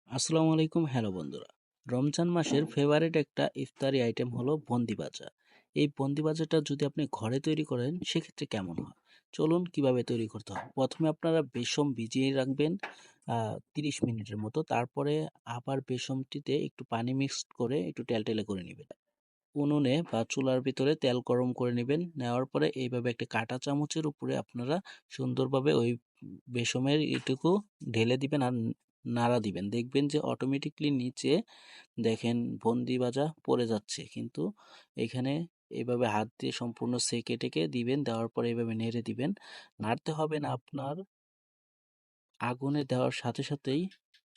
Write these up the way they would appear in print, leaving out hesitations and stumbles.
আসসালামু আলাইকুম। হ্যালো বন্ধুরা, রমজান মাসের ফেভারিট একটা ইফতারি আইটেম হলো বন্দি ভাজা। এই বন্দি ভাজাটা যদি আপনি ঘরে তৈরি করেন সেক্ষেত্রে কেমন হয়, চলুন কিভাবে তৈরি করতে হয়। প্রথমে আপনারা বেসম ভিজিয়ে রাখবেন 30 মিনিটের মতো। তারপরে আবার বেসমটিতে একটু পানি মিক্সড করে একটু টেলটেলে করে নেবেন। উনুনে বা চুলার ভিতরে তেল গরম করে নেবেন। নেওয়ার পরে এইভাবে একটা কাঁটা চামচের উপরে আপনারা সুন্দরভাবে ওই বেসমের এটুকু ঢেলে দিবেন আর নাড়া দিবেন। দেখবেন যে অটোমেটিকলি নিচে দেখেন বন্দি ভাজা পড়ে যাচ্ছে, কিন্তু এখানে এইভাবে হাত দিয়ে সম্পূর্ণ সেকে টেকে দিবেন। দেওয়ার পরে এইভাবে নেড়ে দিবেন। নাড়তে হবে না আপনার, আগুনে দেওয়ার সাথে সাথেই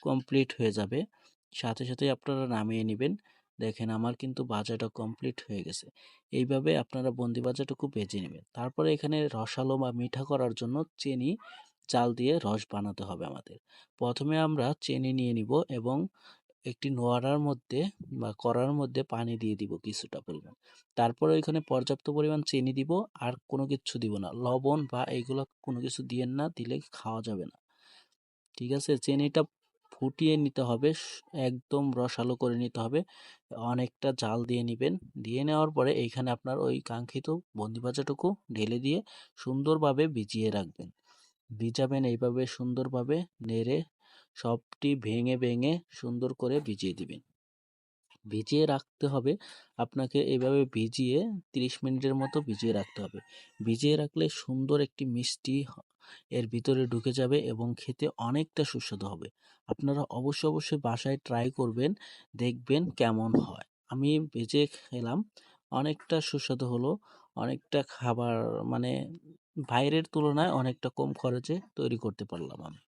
কমপ্লিট হয়ে যাবে। সাথে সাথেই আপনারা নামিয়ে নেবেন। দেখেন আমার কিন্তু ভাজাটা কমপ্লিট হয়ে গেছে। এইভাবে আপনারা বন্দি ভাজাটুকু ভেজে নেবেন। তারপরে এখানে রসালো বা মিঠা করার জন্য চিনি চাল দিয়ে রস বানাতে হবে আমাদের। প্রথমে আমরা চিনি নিয়ে নিব এবং একটি নোয়ারার মধ্যে বা কড়ার মধ্যে পানি দিয়ে দিব কিছুটা পরিমাণ। তারপরে ওইখানে পর্যাপ্ত পরিমাণ চিনি দিব, আর কোনো কিছু দিব না। লবণ বা এইগুলো কোনো কিছু দিয়েন না, দিলে খাওয়া যাবে না। ঠিক আছে, চিনিটা ফুটিয়ে নিতে হবে, একদম রসালো করে নিতে হবে। অনেকটা জাল দিয়ে নিবেন। দিয়ে নেওয়ার পরে এইখানে আপনার ওই কাঙ্ক্ষিত বন্দি ভাজাটুকু ঢেলে দিয়ে সুন্দরভাবে ভিজিয়ে রাখবেন। ভিজাবেন এইভাবে সুন্দরভাবে নেড়ে, সবটি ভেঙে ভেঙে সুন্দর করে ভিজিয়ে দিবেন। ভিজিয়ে রাখতে হবে আপনাকে, এভাবে ভিজিয়ে 30 মিনিটের মতো ভিজিয়ে রাখতে হবে। ভিজিয়ে রাখলে সুন্দর একটি মিষ্টি এর ভিতরে ঢুকে যাবে এবং খেতে অনেকটা সুস্বাদু হবে। আপনারা অবশ্যই বাসায় ট্রাই করবেন, দেখবেন কেমন হয়। আমি ভেজে খেলাম, অনেকটা সুস্বাদু হলো। অনেকটা খাবার মানে বাইরের তুলনায় অনেকটা কম খরচে তৈরি করতে পারলাম আমি।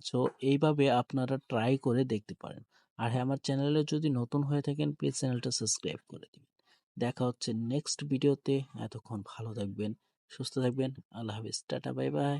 সো এইভাবে আপনারা ট্রাই করে দেখতে পারেন। আর হ্যাঁ, আমার চ্যানেলে যদি নতুন হয়ে থাকেন প্লিজ চ্যানেলটা সাবস্ক্রাইব করে দিবেন। দেখা হচ্ছে নেক্সট ভিডিওতে। এতক্ষণ ভালো থাকবেন, সুস্থ থাকবেন। আল্লাহ হাফিজ, টাটা, বাই বাই।